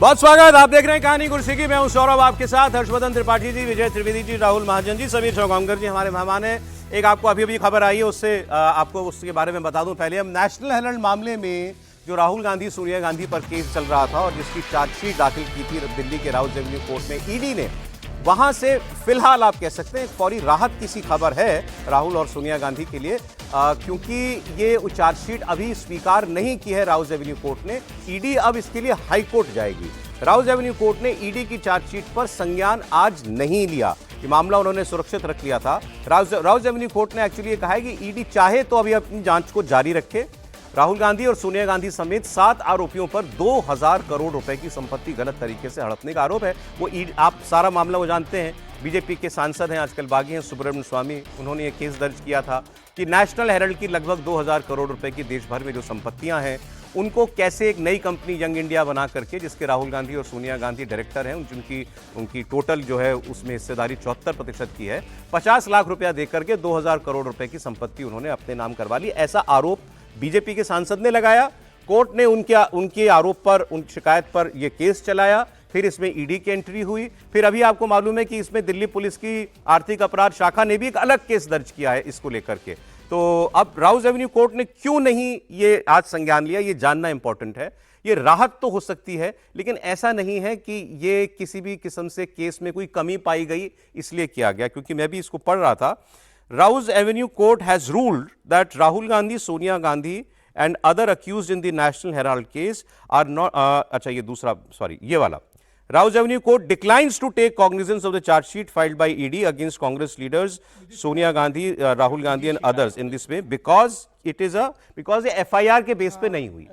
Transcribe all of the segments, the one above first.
बहुत स्वागत। आप देख रहे हैं कहानी कुर्सी की। मैं हूं सौरभ, आपके साथ हर्षवर्धन त्रिपाठी जी, विजय त्रिवेदी जी, राहुल महाजन जी, समीर चौगांवकर जी हमारे मेहमान हैं। एक आपको अभी खबर आई है, उससे आपको उसके बारे में बता दूं। पहले हम नेशनल हेराल्ड मामले में जो राहुल गांधी सोनिया गांधी पर केस चल रहा था और जिसकी चार्जशीट दाखिल की थी दिल्ली के राउज एवेन्यू कोर्ट में ईडी ने, वहां से फिलहाल आप कह सकते हैं फौरी राहत की सी खबर है राहुल और सोनिया गांधी के लिए, क्योंकि ये चार्जशीट अभी स्वीकार नहीं की है राउज एवेन्यू कोर्ट ने। ईडी अब इसके लिए हाई कोर्ट जाएगी। राउज एवेन्यू कोर्ट ने ईडी की चार्जशीट पर संज्ञान आज नहीं लिया। ये मामला उन्होंने सुरक्षित रख लिया था। राउज एवेन्यू कोर्ट ने एक्चुअली कहा है कि ईडी चाहे तो अभी अपनी जांच को जारी रखे। राहुल गांधी और सोनिया गांधी समेत 7 आरोपियों पर 2000 करोड़ रुपए की संपत्ति गलत तरीके से हड़पने का आरोप है। वो आप सारा मामला वो जानते हैं। बीजेपी के सांसद हैं, आजकल बागी हैं, सुब्रमण्यम स्वामी, उन्होंने ये केस दर्ज किया था कि नेशनल हेराल्ड की लगभग 2000 करोड़ रुपए की देश भर में जो संपत्तियां हैं उनको कैसे एक नई कंपनी यंग इंडिया बना करके, जिसके राहुल गांधी और सोनिया गांधी डायरेक्टर हैं, उनकी टोटल जो है उसमें हिस्सेदारी 74% की है, 50 लाख रुपया देकर के 2000 करोड़ रुपए की संपत्ति उन्होंने अपने नाम करवा ली। ऐसा आरोप बीजेपी के सांसद ने लगाया। कोर्ट ने उनके आरोप पर, उन शिकायत पर यह केस चलाया। फिर इसमें ईडी की एंट्री हुई। फिर अभी आपको मालूम है कि इसमें दिल्ली पुलिस की आर्थिक अपराध शाखा ने भी एक अलग केस दर्ज किया है इसको लेकर के। तो अब राउज एवेन्यू कोर्ट ने क्यों नहीं ये आज संज्ञान लिया, ये जानना इंपॉर्टेंट है। ये राहत तो हो सकती है, लेकिन ऐसा नहीं है कि ये किसी भी किस्म से केस में कोई कमी पाई गई इसलिए किया गया, क्योंकि मैं भी इसको पढ़ रहा था। Rouse Avenue Court has ruled that Rahul Gandhi, Sonia Gandhi and other accused in the National Herald case are not अच्छा ये दूसरा, सॉरी ये वाला। Rouse Avenue Court declines to take cognizance of the charge sheet filed by ED against Congress leaders Sonia Gandhi, Rahul Gandhi and others in this way because ये FIR के base पे नहीं हुई,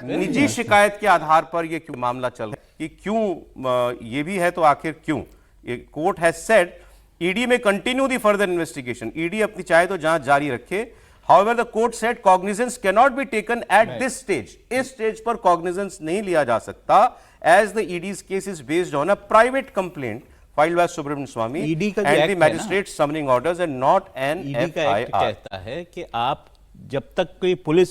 निजी शिकायत के आधार पर ये क्यों मामला चल रहा है, कि क्यों ये भी है, तो आखिर क्यों। ये court has said ED may continue the further investigation. ED अपनी चाहे तो जांच जारी रखे। However the court said cognizance can not be taken at this stage. इस स्टेज पर कॉग्निजेंस नहीं लिया जा सकता as the ED's case is based on a private complaint filed by Subramanian Swamy and the magistrate summoning orders and not an FIR। कहता है कि आप जब तक कोई पुलिस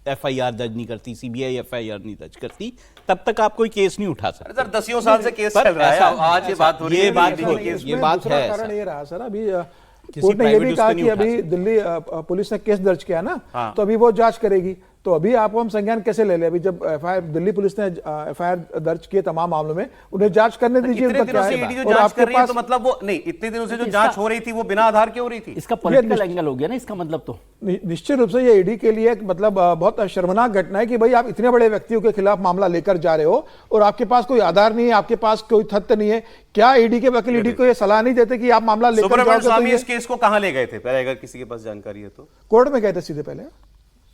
FIR दर्ज नहीं करती, CBI FIR नहीं दर्ज करती, तब तक आप कोई केस नहीं उठा सकते। सर 10 साल से केस चल रहा है, आज ये बात हो रही है। ये बात है। कारण ये रहा सर, अभी कोर्ट ने ये भी कहा कि अभी दिल्ली पुलिस ने केस दर्ज किया ना, तो अभी वो जांच करेगी। तो अभी आपको हम संज्ञान कैसे ले ले? अभी जब दिल्ली पुलिस ने FIR दर्ज किए तमाम मामलों में, उन्हें जांच करने दीजिए। इतने दिनों से ईडी जो जांच कर रही है, तो मतलब वो नहीं, इतने दिनों से जो जांच हो रही थी वो बिना आधार के हो रही थी। इसका पॉलिटिकल एंगल हो गया ना इसका मतलब। तो निश्चित रूप से ये ईडी के लिए मतलब बहुत शर्मनाक घटना है कि भाई आप इतने बड़े व्यक्तियों के खिलाफ मामला लेकर जा रहे हो और आपके पास कोई आधार नहीं है, आपके पास कोई तथ्य नहीं है। क्या ईडी के वकील ईडी को ये सलाह नहीं देते कि आप मामला लेकर जाओगे? इस केस को कहां ले गए थे पहले, अगर किसी के पास जानकारी है तो? कोर्ट में गए थे सीधे, पहले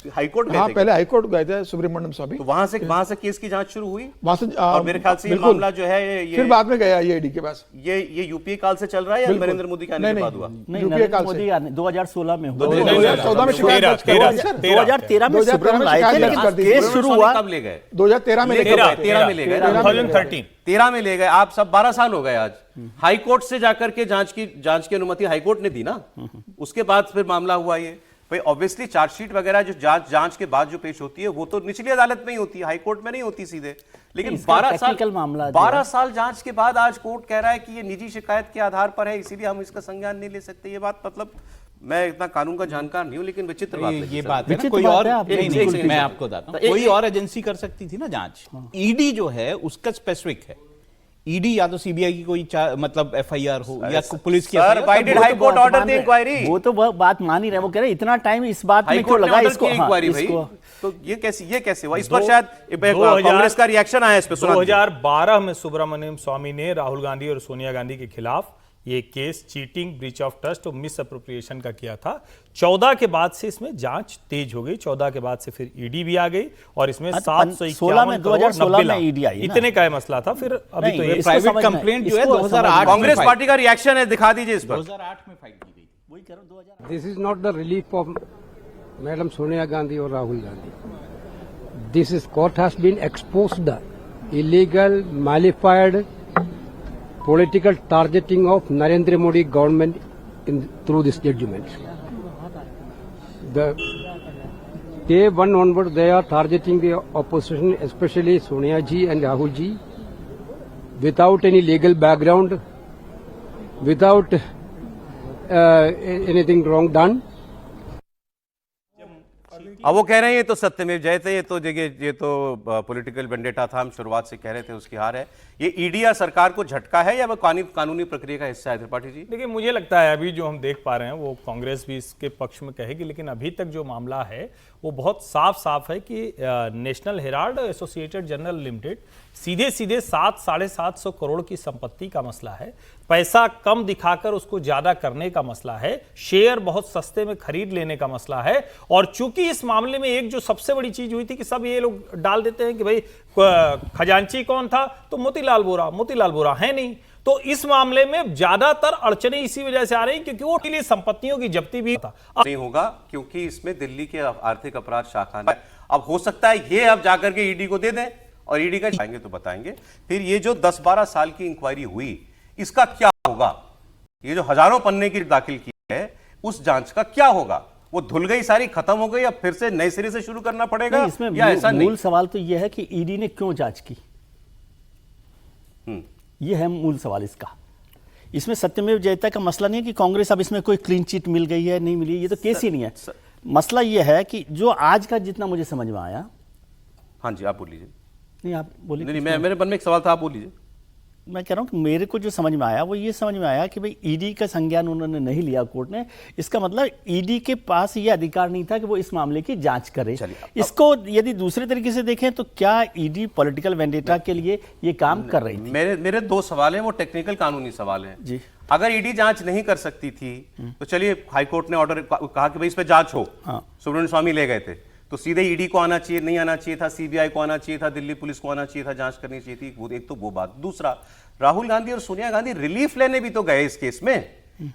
हाईकोर्ट गए थे। पहले हाईकोर्ट गए थे सुब्रमण्यम स्वामी। तो वहां से केस की जांच शुरू हुई, वहां से और मेरे ख्याल से ये मामला जो है ये फिर बाद में गया ये ईडी के पास। ये यूपीए काल से चल रहा है या नरेंद्र मोदी के आने के बाद हुआ? यूपीए काल से 2016 में हुआ। 2014 में शिकायत दर्ज की। 2013 में सुब्रमण्यम आए थे, लेकिन केस शुरू हुआ कब ले गए? 2013 में ले गए। 13 में ले गए। आप सब 12 साल हो गए आज। हाईकोर्ट से जाकर के जांच की अनुमति हाईकोर्ट ने दी ना, उसके बाद फिर मामला हुआ ये। भाई ऑब्वियसली चार्जशीट वगैरह जो जांच के बाद जो पेश होती है वो तो निचली अदालत में ही होती है, हाईकोर्ट में नहीं होती सीधे। लेकिन 12 साल जांच के बाद आज कोर्ट कह रहा है कि ये निजी शिकायत के आधार पर है, इसीलिए हम इसका संज्ञान नहीं ले सकते। ये बात मतलब, मैं इतना कानून का जानकार नहीं हूं, लेकिन विचित्र बात है। ये बात है, कोई और मैं आपको बताता हूं, कोई और एजेंसी कर सकती थी ना जांच। ईडी जो है उसका स्पेसिफिक है। ईडी या तो CBI की कोई मतलब FIR हो या पुलिस की। हाईकोर्ट ऑर्डर दी इंक्वायरी, वो तो बात मान ही रहे। वो कह रहे इतना टाइम इस बात में क्यों लगा इसको? तो ये कैसे हुआ? इस पर शायद कांग्रेस का रिएक्शन आया इस पर। 2012 में सुब्रमण्यम स्वामी ने राहुल गांधी और सोनिया गांधी के खिलाफ ये case cheating, breach of trust और मिस अप्रोप्रिएशन का किया था। 14 के बाद से इसमें जांच तेज हो गई। 14 के बाद से फिर ईडी भी आ गई और इसमें 751 2016 में ईडी आई, इतने का मसला था। फिर अभी तो ये प्राइवेट कंप्लेंट जो है 2008 कांग्रेस पार्टी का रिएक्शन है, दिखा दीजिए इस पर। 2008 में फाइल की गई। वही करो 2008। This is not the relief of madam Sonia Gandhi और Rahul Gandhi. This is court has been exposed the illegal malafide political targeting of Narendra Modi government through this judgment. The Day one onward, they are targeting the opposition, especially Sonia ji and Rahul ji, without any legal background, without anything wrong done. अब वो कह रहे हैं ये तो सत्यमेव जयते, ये तो जगह ये तो पॉलिटिकल वेंडेटा था, हम शुरुआत से कह रहे थे उसकी हार है। ये ईडी या सरकार को झटका है या वो कानूनी प्रक्रिया का हिस्सा है त्रिपाठी जी? देखिए, मुझे लगता है अभी जो हम देख पा रहे हैं वो कांग्रेस भी इसके पक्ष में कहेगी, लेकिन अभी तक जो मामला है वो बहुत साफ साफ है कि national Herald associated journal limited सीधे सीधे 700-750 करोड़ की संपत्ति का मसला है, पैसा कम दिखाकर उसको ज्यादा करने का मसला है, शेयर बहुत सस्ते में खरीद लेने का मसला है। और चूंकि इस मामले में एक जो सबसे बड़ी चीज हुई थी कि सब ये लोग डाल देते हैं कि भाई खजांची कौन था, तो मोतीलाल वोरा है नहीं। तो इस मामले में ज्यादातर अड़चने इसी वजह से आ रही क्योंकि वो के लिए संपत्तियों की जब्ती भी नहीं होगा, क्योंकि इसमें दिल्ली के आर्थिक अपराध शाखा ने, अब हो सकता है ये अब जाकर के ईडी को दे दें और ईडी का जाएंगे तो बताएंगे। फिर ये जो 10-12 साल की इंक्वायरी हुई इसका क्या होगा? ये जो हजारों पन्ने की दाखिल की है उस जांच का क्या होगा? वो धुल गई सारी, खत्म हो गई, अब फिर से नए सिरे से शुरू करना पड़ेगा? इसमें या ऐसा नहीं? मूल सवाल तो यह है कि ईडी ने क्यों जांच की, यह है मूल सवाल इसका। इसमें सत्यमेव जयता का मसला नहीं है कि कांग्रेस अब इसमें कोई क्लीन चिट मिल गई है नहीं मिली, ये तो केस ही नहीं है। मसला यह है कि जो आज का जितना मुझे समझ में आया। हाँ जी, आप बोल लीजिए। नहीं, आप बोलिए। नहीं, मेरे मन में एक सवाल था, आप बोल लीजिए। मैं कह रहा हूं कि मेरे को जो समझ में आया वो ये समझ में आया कि भाई ईडी का संज्ञान उन्होंने नहीं लिया कोर्ट ने, इसका मतलब ईडी के पास ये अधिकार नहीं था कि वो इस मामले की जांच करे। इसको यदि दूसरे तरीके से देखें तो क्या ईडी पॉलिटिकल वेंडेटा के लिए ये काम कर रही थी? मेरे दो सवाल हैं, वो टेक्निकल कानूनी सवाल हैं जी। अगर ईडी जांच नहीं कर सकती थी तो चलिए हाईकोर्ट ने ऑर्डर कहा कि भाई इस पे जांच हो, सुब्रमण्यम स्वामी ले गए थे, तो सीधे ईडी को आना चाहिए, नहीं आना चाहिए था, सीबीआई को आना चाहिए था, दिल्ली पुलिस को आना चाहिए था, जांच करनी चाहिए थी। वो एक तो वो बात। दूसरा, राहुल गांधी और सोनिया गांधी रिलीफ लेने भी तो गए इस केस में।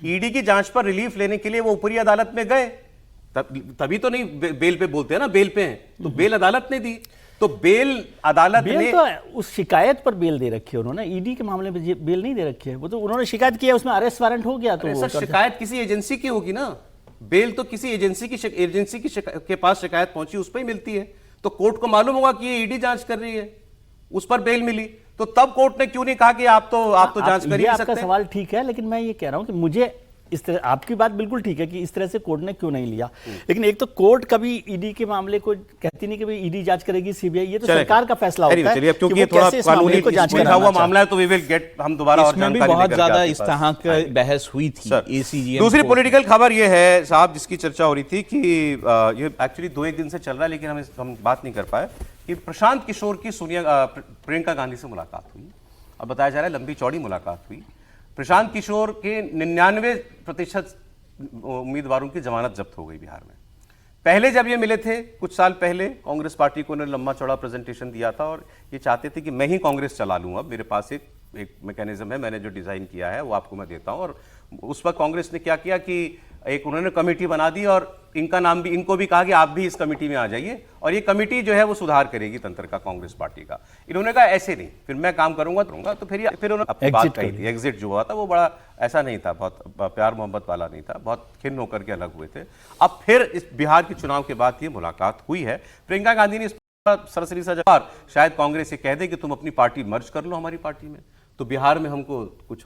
ईडी की जांच पर रिलीफ लेने के लिए वो ऊपरी अदालत में गए, तभी तो नहीं बेल पे बोलते हैं ना, बेल पे हैं, तो बेल अदालत ने दी, तो बेल अदालत ने तो उस शिकायत पर बेल दे रखी है उन्होंने, ईडी के मामले में बेल नहीं दे रखी है। वो तो उन्होंने शिकायत किया, उसमें अरेस्ट वारंट हो गया। तो शिकायत किसी एजेंसी की होगी ना, बेल तो किसी एजेंसी के पास शिकायत पहुंची उस पर ही मिलती है। तो कोर्ट को मालूम होगा कि ये ईडी जांच कर रही है, उस पर बेल मिली, तो तब कोर्ट ने क्यों नहीं कहा कि आप तो जांच कर ही सकते? आपका सवाल ठीक है, लेकिन मैं ये कह रहा हूं कि मुझे इस तरह, आपकी बात बिल्कुल ठीक है कि इस तरह से कोर्ट ने क्यों नहीं लिया, लेकिन एक तो कोर्ट कभी ईडी के मामले को कहती नहीं कि भाई ईडी जांच करेगी, सीबीआई, ये तो सरकार का फैसला होता है। क्योंकि थोड़ा कानूनी को जांच करना हुआ मामला है, तो वी विल गेट, हम दोबारा और जानकारी बहुत ज्यादा इस तरह की बहस हुई थी एसीजी। दूसरी पॉलिटिकल खबर ये है साहब, जिसकी चर्चा हो रही थी कि ये एक्चुअली 2-1 दिन से चल रहा है, लेकिन हम बात नहीं कर पाए कि प्रशांत किशोर की प्रियंका गांधी से मुलाकात हुई। अब बताया जा रहा है लंबी चौड़ी मुलाकात हुई। प्रशांत किशोर के 99% उम्मीदवारों की जमानत जब्त हो गई बिहार में। पहले जब ये मिले थे कुछ साल पहले, कांग्रेस पार्टी को उन्होंने लंबा चौड़ा प्रेजेंटेशन दिया था और ये चाहते थे कि मैं ही कांग्रेस चला लूँ, अब मेरे पास एक मैकेनिज्म है, मैंने जो डिजाइन किया है वो आपको मैं देता हूँ। और उस वक्त कांग्रेस ने क्या किया कि एक उन्होंने कमेटी बना दी और इनका नाम भी, इनको भी कहा कि आप भी इस कमेटी में आ जाइए, और ये कमेटी जो है वो सुधार करेगी तंत्र का कांग्रेस पार्टी का। इन्होंने कहा ऐसे नहीं, फिर मैं काम करूंगा तो फिर उन्होंने अपनी बात कही थी। एग्जिट जो हुआ था वो बड़ा ऐसा नहीं था, बहुत प्यार मोहब्बत वाला नहीं था, बहुत खिन्न होकर के अलग हुए थे। अब फिर इस बिहार के चुनाव के बाद ये मुलाकात हुई है। प्रियंका गांधी ने सरसरी सा जवाब, शायद कांग्रेस ये कह दे कि तुम अपनी पार्टी मर्ज कर लो हमारी पार्टी में, तो बिहार में हम कुछ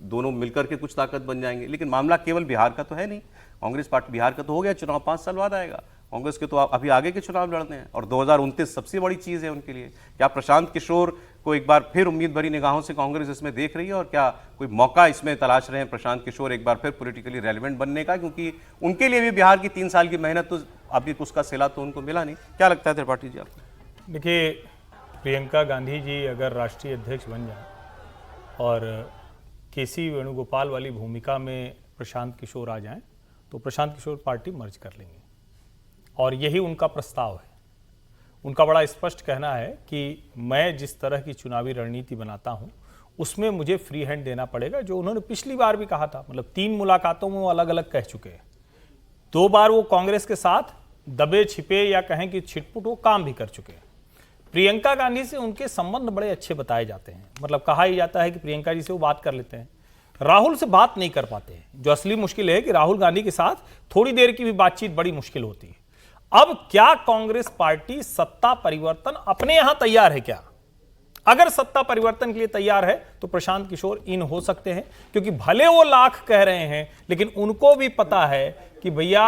दोनों मिलकर के कुछ ताकत बन जाएंगे। लेकिन मामला केवल बिहार का तो है नहीं, कांग्रेस पार्टी बिहार का तो हो गया, चुनाव 5 साल बाद आएगा, कांग्रेस के तो अभी आगे के चुनाव लड़ने हैं और 2029 सबसे बड़ी चीज है उनके लिए। क्या प्रशांत किशोर को एक बार फिर उम्मीद भरी निगाहों से कांग्रेस इसमें देख रही है, और क्या कोई मौका इसमें तलाश रहे हैं प्रशांत किशोर एक बार फिर पॉलिटिकली रेलेवेंट बनने का? क्योंकि उनके लिए भी बिहार की 3 साल की मेहनत तो अभी उसका सिला तो उनको मिला नहीं। क्या लगता है त्रिपाठी जी आपको? देखिए, प्रियंका गांधी जी अगर राष्ट्रीय अध्यक्ष बन जाए और केसी वेणुगोपाल वाली भूमिका में प्रशांत किशोर आ जाएं, तो प्रशांत किशोर पार्टी मर्ज कर लेंगे, और यही उनका प्रस्ताव है। उनका बड़ा स्पष्ट कहना है कि मैं जिस तरह की चुनावी रणनीति बनाता हूं उसमें मुझे फ्री हैंड देना पड़ेगा, जो उन्होंने पिछली बार भी कहा था। मतलब 3 मुलाकातों में वो अलग अलग कह चुके हैं। 2 बार वो कांग्रेस के साथ दबे छिपे या कहें कि छिटपुट वो काम भी कर चुके हैं। प्रियंका गांधी से उनके संबंध बड़े अच्छे बताए जाते हैं, मतलब कहा ही जाता है कि प्रियंका जी से वो बात कर लेते हैं। राहुल से बात नहीं कर पाते हैं, जो असली मुश्किल है कि राहुल गांधी के साथ थोड़ी देर की भी बातचीत बड़ी मुश्किल होती है। अब क्या कांग्रेस पार्टी सत्ता परिवर्तन अपने यहां तैयार है क्या? अगर सत्ता परिवर्तन के लिए तैयार है तो प्रशांत किशोर इन हो सकते हैं, क्योंकि भले वो लाख कह रहे हैं लेकिन उनको भी पता है कि भैया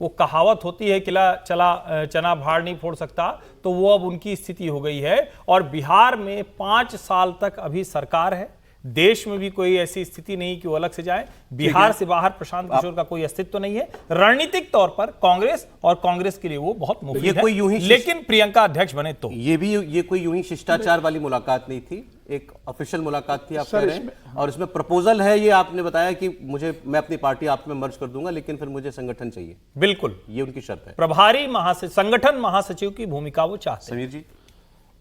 वो कहावत होती है किला चला चना भाड़ नहीं फोड़ सकता, तो वो अब उनकी स्थिति हो गई है। और बिहार में 5 साल तक अभी सरकार है, देश में भी कोई ऐसी स्थिति नहीं कि वो अलग से जाए। बिहार से बाहर प्रशांत किशोर का कोई अस्तित्व नहीं है। रणनीतिक तौर पर कांग्रेस और कांग्रेस के लिए वो बहुत मुफीद है, कोई यूं ही लेकिन प्रियंका अध्यक्ष बने तो ये कोई यूं ही शिष्टाचार वाली मुलाकात नहीं थी, एक ऑफिशियल मुलाकात थी आप कह रहे हैं, और इसमें प्रपोजल है। ये आपने बताया कि मैं अपनी पार्टी आप में मर्ज कर दूंगा, लेकिन फिर मुझे संगठन चाहिए। बिल्कुल, ये उनकी शर्त है। प्रभारी संगठन महासचिव की भूमिका वो चाहते हैं। समीर जी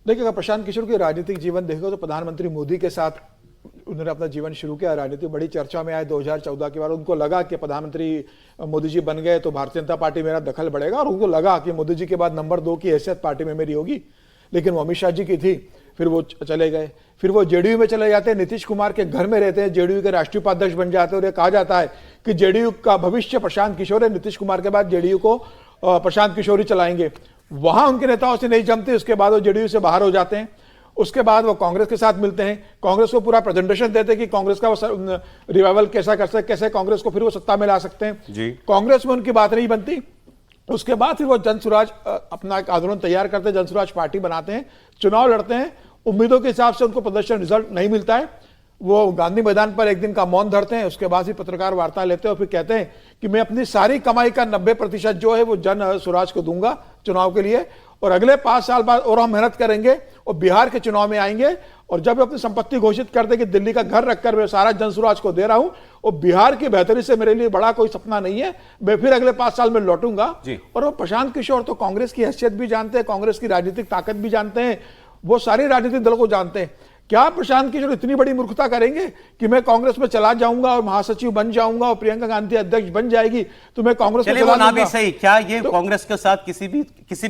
देखिए, अगर प्रशांत किशोर के राजनीतिक जीवन देखो तो प्रधानमंत्री मोदी के साथ उन्होंने अपना जीवन शुरू किया। राजनीति बड़ी चर्चा में आए 2014 के बाद। उनको लगा कि प्रधानमंत्री मोदी जी बन गए तो भारतीय जनता पार्टी मेरा दखल बढ़ेगा, और उनको लगा कि मोदी जी के बाद नंबर 2 की हैसियत पार्टी में मेरी होगी। लेकिन वो अमित शाह जी की थी, फिर वो चले गए, फिर वो जेडीयू में चले जाते हैं, नीतीश कुमार के घर में रहते हैं, जेडीयू के राष्ट्रीय उपाध्यक्ष बन जाते हैं। और ये कहा जाता है कि जेडीयू का भविष्य प्रशांत किशोर है, नीतीश कुमार के बाद जेडीयू को प्रशांत किशोर ही चलाएंगे। वहां उनके नेताओं से नहीं जमते, उसके बाद वो जेडीयू से बाहर हो जाते हैं। उसके बाद वो कांग्रेस के साथ मिलते हैं, कांग्रेस को पूरा प्रेजेंटेशन देते हैं कि कांग्रेस का वो रिवाइवल कैसा कर सकते, कैसे कांग्रेस को फिर वो सत्ता में ला सकते हैं जी। कांग्रेस में उनकी बात नहीं बनती। उसके बाद फिर वो जन स्वराज अपना एक आंदोलन तैयार करते हैं, जन स्वराज पार्टी बनाते हैं, चुनाव लड़ते हैं। उम्मीदों के हिसाब से उनको प्रदर्शन रिजल्ट नहीं मिलता है, वो गांधी मैदान पर एक दिन का मौन धरते हैं। उसके बाद ही पत्रकार वार्ता लेते हैं और फिर कहते हैं कि मैं अपनी सारी कमाई का 90% जो है वो जन स्वराज को दूंगा चुनाव के लिए, और अगले 5 साल बाद और हम मेहनत करेंगे और बिहार के चुनाव में आएंगे। और जब अपनी संपत्ति घोषित कर दे कि दिल्ली का घर रखकर मैं सारा जन स्वराज को दे रहा हूं और बिहार की बेहतरी से मेरे लिए बड़ा कोई सपना नहीं है, मैं फिर अगले 5 साल में लौटूंगा। और वो प्रशांत किशोर तो कांग्रेस की हैसियत भी जानते हैं, कांग्रेस की राजनीतिक ताकत भी जानते हैं, वो सारे राजनीतिक दलों को जानते हैं। क्या प्रशांत किशोर इतनी बड़ी मूर्खता करेंगे कि मैं कांग्रेस में चला जाऊंगा और महासचिव बन जाऊंगा और प्रियंका गांधी अध्यक्ष बन जाएगी तो मैं कांग्रेस में चला जाऊंगा? सही, क्या ये तो कांग्रेस के साथ किसी भी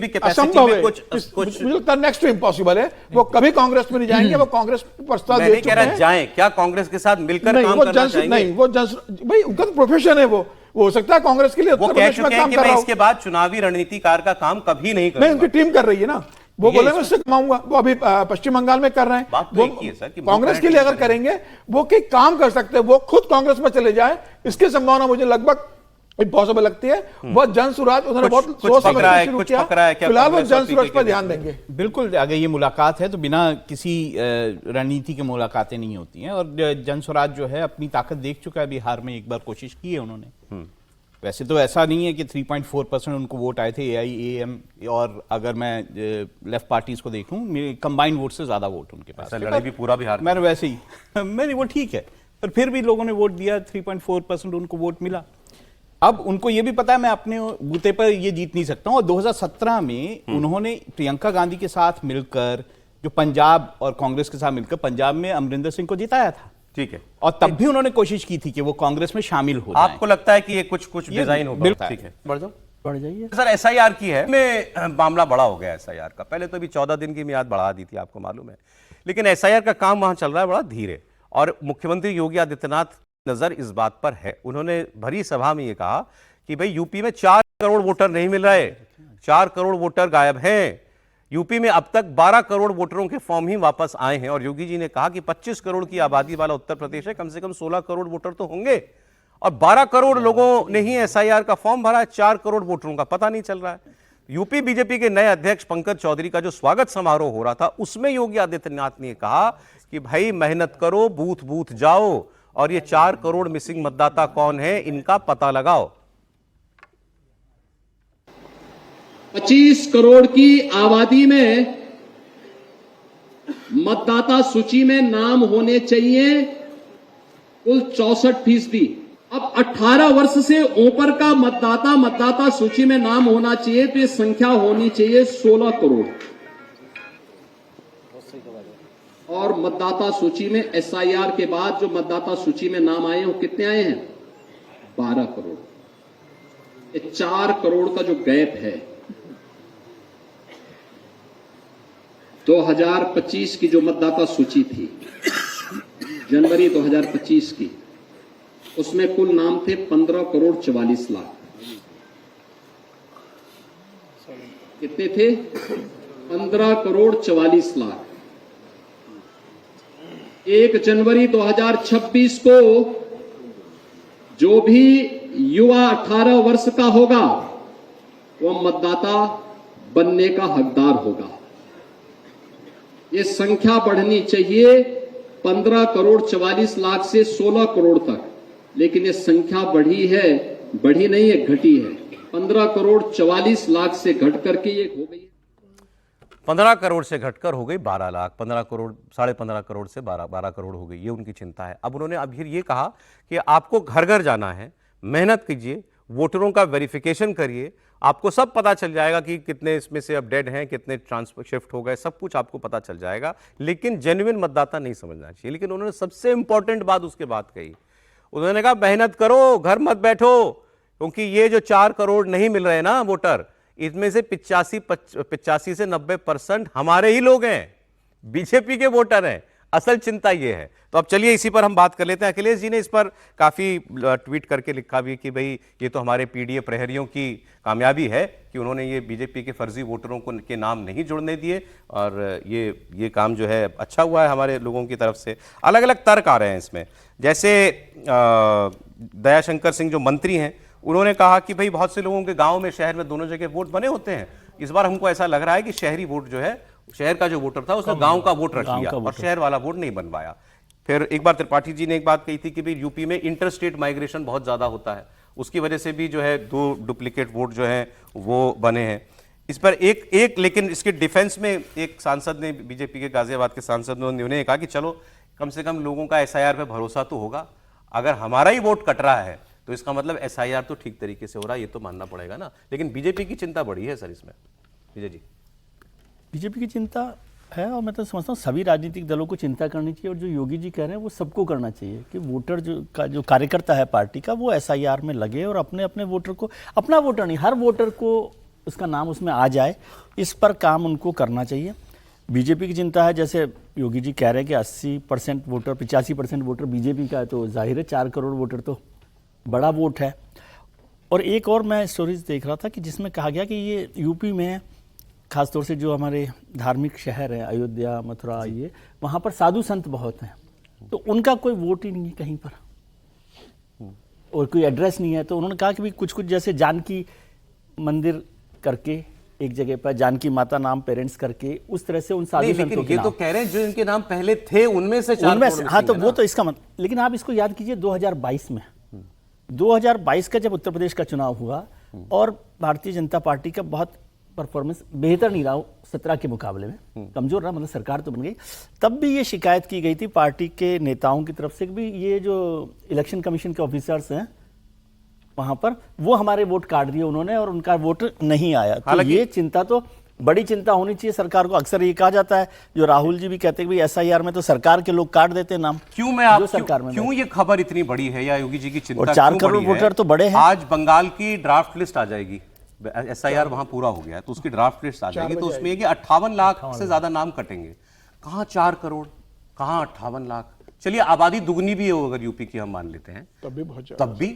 कैपेसिटी में कुछ मुझे लगता है नेक्स्ट टू इम्पॉसिबल है। वो कभी कांग्रेस में नहीं जाएंगे, वो कांग्रेस प्रस्ताव दे चुके हैं। जाएं, क्या कांग्रेस के साथ मिलकर काम करना चाहेंगे? नहीं, वो भाई उनका तो प्रोफेशन है, वो हो सकता है कांग्रेस के लिए वो कह चुके हैं कि मैं इसके बाद चुनावी रणनीतिकार का काम कभी नहीं करूंगा। उनकी टीम कर रही है ना, वो बोले मैं उससे कमाऊंगा। वो अभी पश्चिम बंगाल में कर रहे हैं। वो कांग्रेस के लिए अगर करेंगे वो कोई काम कर सकते हैं, वो खुद कांग्रेस में चले जाए, इसकी संभावना मुझे लगभग इम्पॉसिबल लगती है। वो जन स्वराज उन्होंने बहुत सोच समझ के शुरू किया, फिलहाल वो जन स्वराज पर ध्यान देंगे। बिल्कुल, अगर ये मुलाकात है तो बिना किसी रणनीति के मुलाकातें नहीं होती हैं। और जन स्वराज जो है अपनी ताकत देख चुका है, बिहार में एक बार कोशिश की है उन्होंने। वैसे तो ऐसा नहीं है कि 3.4% उनको वोट आए थे AIAM, और अगर मैं लेफ्ट पार्टीज को देखूं कंबाइंड वोट से ज्यादा वोट उनके पास। लड़ाई भी पूरा बिहार मैंने वैसे ही मैंने वो ठीक है, पर फिर भी लोगों ने वोट दिया, 3.4% उनको वोट मिला। अब उनको ये भी पता है मैं अपने बूते पर ये जीत नहीं सकता हूं। और 2017 में उन्होंने प्रियंका गांधी के साथ मिलकर जो पंजाब और कांग्रेस के साथ मिलकर पंजाब में अमरिंदर सिंह को जिताया था। ठीक है, और तब भी उन्होंने कोशिश की थी कि वो कांग्रेस में शामिल हो जाएं। आपको लगता है कि ये कुछ डिजाइन होगा? ठीक है, बढ़ जाइए सर। SIR की है में मामला बड़ा हो गया SIR का। पहले तो अभी 14 दिन की मियाद बढ़ा दी थी, आपको मालूम है, लेकिन SIR का काम वहां चल रहा है बड़ा धीरे। और मुख्यमंत्री योगी आदित्यनाथ नजर इस बात पर है, उन्होंने भरी सभा में ये कहा कि भाई यूपी में 4 करोड़ वोटर नहीं मिल रहे, 4 करोड़ वोटर गायब हैं। यूपी में अब तक 12 करोड़ वोटरों के फॉर्म ही वापस आए हैं। और योगी जी ने कहा कि 25 करोड़ की आबादी वाला उत्तर प्रदेश है, कम से कम 16 करोड़ वोटर तो होंगे, और 12 करोड़ लोगों ने ही SIR का फॉर्म भरा है, 4 करोड़ वोटरों का पता नहीं चल रहा है। यूपी बीजेपी के नए अध्यक्ष पंकज चौधरी का जो स्वागत समारोह हो रहा था, उसमें योगी आदित्यनाथ ने कहा कि भाई मेहनत करो, बूथ बूथ जाओ, और ये 4 करोड़ मिसिंग मतदाता कौन है इनका पता लगाओ। 25 करोड़ की आबादी में मतदाता सूची में नाम होने चाहिए कुल 64%। अब 18 वर्ष से ऊपर का मतदाता सूची में नाम होना चाहिए, तो ये संख्या होनी चाहिए 16 करोड़। और मतदाता सूची में SIR के बाद जो मतदाता सूची में नाम आए हैं वो कितने आए हैं? 12 करोड़। ये 4 करोड़ का जो गैप है, 2025 की जो मतदाता सूची थी, जनवरी 2025 की, उसमें कुल नाम थे 15 करोड़ 44 लाख। कितने थे? 15 करोड़ 44 लाख। 1 जनवरी 2026 को जो भी युवा 18 वर्ष का होगा वह मतदाता बनने का हकदार होगा। ये संख्या बढ़नी चाहिए 15 करोड़ 44 लाख से 16 करोड़ तक, लेकिन ये संख्या बढ़ी नहीं है, घटी है। 15 करोड़ 44 लाख से घट करके ये हो गई है 15 करोड़ से घटकर हो गई 12 लाख, 15 करोड़ 15.5 करोड़ से 12 करोड़ हो गई, ये उनकी चिंता है। अब उन्होंने अब फिर ये कहा कि आपको घर घर जाना है, मेहनत कीजिए, वोटरों का वेरिफिकेशन करिए, आपको सब पता चल जाएगा कि कितने इसमें से अब डेड हैं, कितने ट्रांसफर शिफ्ट हो गए, सब कुछ आपको पता चल जाएगा, लेकिन जेन्युइन मतदाता नहीं समझना चाहिए। लेकिन उन्होंने सबसे इंपॉर्टेंट बात उसके बाद कही, उन्होंने कहा मेहनत करो, घर मत बैठो, क्योंकि ये जो 4 करोड़ नहीं मिल रहे ना वोटर, इसमें से 85 से 90% हमारे ही लोग हैं, बीजेपी के वोटर हैं। असल चिंता ये है। तो अब चलिए इसी पर हम बात कर लेते हैं। अखिलेश जी ने इस पर काफ़ी ट्वीट करके लिखा भी कि भाई ये तो हमारे पीडीए प्रहरियों की कामयाबी है कि उन्होंने ये बीजेपी के फर्जी वोटरों को के नाम नहीं जुड़ने दिए, और ये काम जो है अच्छा हुआ है हमारे लोगों की तरफ से। अलग अलग तर्क आ रहे हैं इसमें, जैसे दयाशंकर सिंह जो मंत्री हैं, उन्होंने कहा कि भाई बहुत से लोगों के गाँव में, शहर में दोनों जगह वोट बने होते हैं, इस बार हमको ऐसा लग रहा है कि शहरी वोट जो है, शहर का जो वोटर था उसने गांव का वोट रख लिया और शहर वाला वोट नहीं बन पाया। फिर एक बार त्रिपाठी जी ने एक बात कही थी कि भाई यूपी में इंटर स्टेट माइग्रेशन बहुत ज्यादा होता है, उसकी वजह से भी जो है 2 डुप्लीकेट वोट जो है वो बने हैं। इस पर एक लेकिन इसके डिफेंस में एक सांसद ने, बीजेपी के गाजियाबाद के सांसद ने, उन्होंने कहा कि चलो कम से कम लोगों का एसआईआर पे भरोसा तो होगा, अगर हमारा ही वोट कट रहा है तो इसका मतलब एसआईआर तो ठीक तरीके से हो रहा है, ये तो मानना पड़ेगा ना। लेकिन बीजेपी की चिंता बड़ी है सर इसमें। विजय जी, बीजेपी की चिंता है, और मैं तो समझता हूँ सभी राजनीतिक दलों को चिंता करनी चाहिए, और जो योगी जी कह रहे हैं वो सबको करना चाहिए कि वोटर जो कार्यकर्ता है पार्टी का, वो एसआईआर में लगे और अपने अपने वोटर को, अपना वोटर नहीं, हर वोटर को उसका नाम उसमें आ जाए, इस पर काम उनको करना चाहिए। बीजेपी की चिंता है, जैसे योगी जी कह रहे हैं कि 80% वोटर, 85% वोटर बीजेपी का है, तो जाहिर है 4 करोड़ वोटर तो बड़ा वोट है। और एक और मैं स्टोरीज देख रहा था कि जिसमें कहा गया कि ये यूपी में खासतौर से जो हमारे धार्मिक शहर है, अयोध्या, मथुरा, ये वहाँ पर साधु संत बहुत हैं, तो उनका कोई वोट ही नहीं है कहीं पर, और कोई एड्रेस नहीं है। तो उन्होंने कहा कि भाई कुछ जैसे जानकी मंदिर करके एक जगह पर, जानकी माता नाम पेरेंट्स करके, उस तरह से उन साधु संतों के ये तो कह रहे हैं जो इनके नाम पहले थे उनमें से 4 करोड़। हाँ, तो वो तो इसका मतलब, लेकिन आप इसको याद कीजिए 2022 में, 2022 का जब उत्तर प्रदेश का चुनाव हुआ और भारतीय जनता पार्टी का बहुत परफॉर्मेंस बेहतर नहीं रहा 17 के मुकाबले में, कमजोर रहा, मतलब सरकार तो बन गई, तब भी ये शिकायत की गई थी पार्टी के नेताओं की तरफ से कि भी ये जो इलेक्शन कमीशन के ऑफिसर्स हैं वहां पर, वो हमारे वोट काट दिए उन्होंने और उनका वोट नहीं आया। तो ये चिंता तो बड़ी चिंता होनी चाहिए सरकार को। अक्सर ये कहा जाता है, जो राहुल जी भी कहते हैं कि एसआईआर में तो सरकार के लोग काट देते हैं नाम। क्यों ये खबर इतनी बड़ी है, या योगी जी की चिंता? और 4 करोड़ वोटर तो बड़े हैं। आज बंगाल की ड्राफ्ट लिस्ट आ जाएगी, एसआईआर वहां पूरा हो गया है तो उसकी ड्राफ्ट लिस्ट आ जाएगी, तो उसमें 58 लाख से ज्यादा नाम कटेंगे। कहां 4 करोड़, कहां 58 लाख? चलिए आबादी दुगनी भी हो अगर यूपी की हम मान लेते हैं, तब भी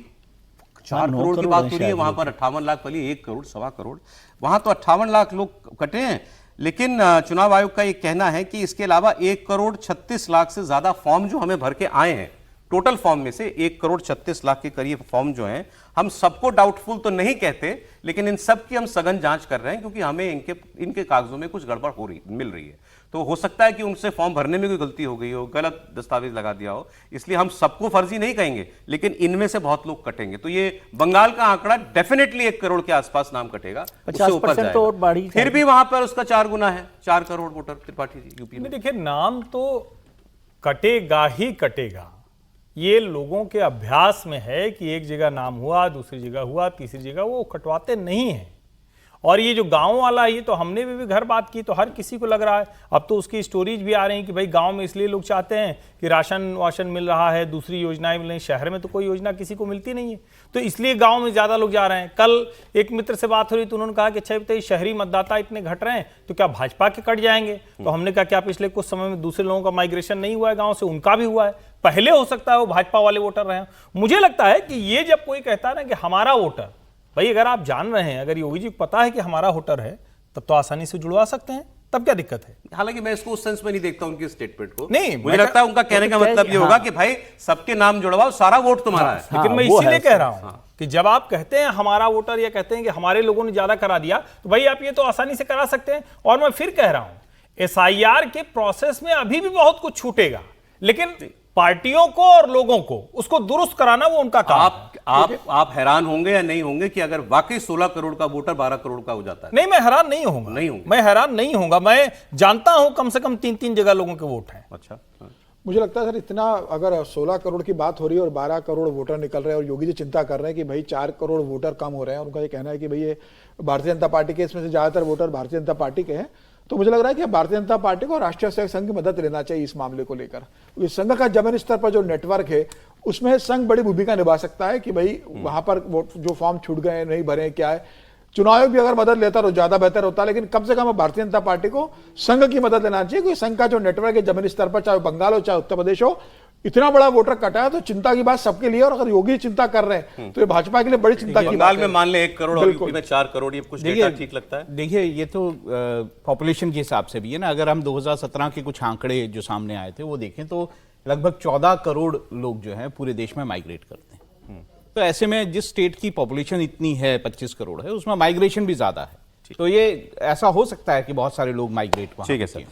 4 करोड़ की बात हो रही है, वहां पर 58 लाख, पहले 1 करोड़, 1.25 करोड़, वहां तो 58 लाख लोग कटे हैं। लेकिन चुनाव आयोग का ये कहना है कि इसके अलावा 1 करोड़ 36 लाख से ज्यादा फॉर्म जो हमें भर के आए हैं, टोटल फॉर्म में से 1 करोड़ 36 लाख के करीब फॉर्म जो हैं, हम सबको डाउटफुल तो नहीं कहते, लेकिन इन सब की हम सघन जांच कर रहे हैं, क्योंकि हमें इनके कागजों में कुछ गड़बड़ मिल रही है। तो हो सकता है कि उनसे फॉर्म भरने में कोई गलती हो गई हो, गलत दस्तावेज लगा दिया हो, इसलिए हम सबको फर्जी नहीं कहेंगे, लेकिन इनमें से बहुत लोग कटेंगे। तो ये बंगाल का आंकड़ा डेफिनेटली 1 करोड़ के आसपास नाम कटेगा, 50% तो और बढ़ी, फिर भी वहां पर उसका 4 गुना है, 4 करोड़ वोटर त्रिपाठी जी यूपी में। देखिए, नाम तो कटेगा ही कटेगा, ये लोगों के अभ्यास में है कि एक जगह नाम हुआ, दूसरी जगह हुआ, तीसरी जगह, वो कटवाते नहीं हैं। और ये जो गांव वाला, ये तो हमने भी घर बात की तो हर किसी को लग रहा है, अब तो उसकी स्टोरीज भी आ रही हैं कि भाई गांव में इसलिए लोग चाहते हैं कि राशन वाशन मिल रहा है, दूसरी योजनाएं मिल रही, शहर में तो कोई योजना किसी को मिलती नहीं है, तो इसलिए गांव में ज्यादा लोग जा रहे हैं। कल एक मित्र से बात हो रही तो उन्होंने कहा कि अच्छा बताइए, शहरी मतदाता इतने घट रहे हैं तो क्या भाजपा के कट जाएंगे? तो हमने कहा क्या पिछले कुछ समय में दूसरे लोगों का माइग्रेशन नहीं हुआ है गाँव से? उनका भी हुआ है, पहले हो सकता है वो भाजपा वाले वोटर रहे हैं। मुझे लगता है कि ये जब कोई कहता है ना कि हमारा वोटर, भाई अगर आप जान रहे हैं, अगर योगी जी को पता है कि हमारा वोटर है, तब तो आसानी से जुड़वा सकते हैं, तब क्या दिक्कत है? हालांकि मैं इसको उस सेंस में नहीं देखता उनकी स्टेटमेंट को। नहीं, मुझे लगता है उनका कहने का मतलब ये होगा कि भाई सबके नाम जुड़वाओ, सारा वोट तुम्हारा है। लेकिन मैं वो इसीलिए है कह रहा हूं कि जब आप कहते हैं हमारा वोटर या कहते हैं कि हमारे लोगों ने ज्यादा करा दिया, तो भाई आप ये तो आसानी से करा सकते हैं। और मैं फिर कह रहा हूं एसआईआर के प्रोसेस में अभी भी बहुत कुछ छूटेगा, लेकिन पार्टियों को और लोगों को उसको दुरुस्त कराना वो उनका काम है। आप हैरान होंगे या नहीं होंगे कि अगर वाकई 16 करोड़ का वोटर 12 करोड़ का हो जाता है? नहीं, मैं हैरान नहीं होऊंगा। नहीं होंगे? मैं हैरान नहीं होऊंगा। मैं जानता हूं कम से कम 3-3 जगह लोगों के वोट हैं। अच्छा, हाँ। मुझे लगता है सर इतना अगर 16 करोड़ की बात हो रही है और 12 करोड़ वोटर निकल रहे हैं और योगी जी चिंता कर रहे हैं कि भाई 4 करोड़ वोटर कम हो रहे हैं और उनका ये कहना है कि भाई ये भारतीय जनता पार्टी के, इसमें से ज्यादातर वोटर भारतीय जनता पार्टी के हैं, तो मुझे लग रहा है कि भारतीय जनता पार्टी को राष्ट्रीय सेवक संघ की मदद लेना चाहिए इस मामले को लेकर। क्योंकि संघ का जमीन स्तर पर जो नेटवर्क है उसमें संघ बड़ी भूमिका निभा सकता है कि भाई वहां पर जो फॉर्म छूट गए नहीं भरे क्या है। चुनाव आयोग भी अगर मदद लेता तो ज्यादा बेहतर होता, लेकिन कम से कम भारतीय जनता पार्टी को संघ की मदद लेना चाहिए। क्योंकि संघ का जो नेटवर्क है जमीनी स्तर पर, चाहे बंगाल हो चाहे उत्तर प्रदेश हो, इतना बड़ा वोटर कटा है तो चिंता की बात सबके लिए। और अगर योगी चिंता कर रहे हैं तो ये भाजपा के लिए बड़ी चिंता की बात बंगाल है। में मान ले 1 करोड़ और यूपी में 4 करोड़, ये कुछ डेटा ठीक लगता है? देखिए ये तो पॉपुलेशन के हिसाब से भी है ना। अगर हम 2017 के कुछ आंकड़े जो सामने आए थे वो देखें तो लगभग 14 करोड़ लोग जो हैं पूरे देश में माइग्रेट करते हैं। तो ऐसे में जिस स्टेट की पॉपुलेशन इतनी है 25 करोड़ है, उसमें माइग्रेशन भी ज्यादा है। तो ये ऐसा हो सकता है कि बहुत सारे लोग माइग्रेट वहां ठीक है सर।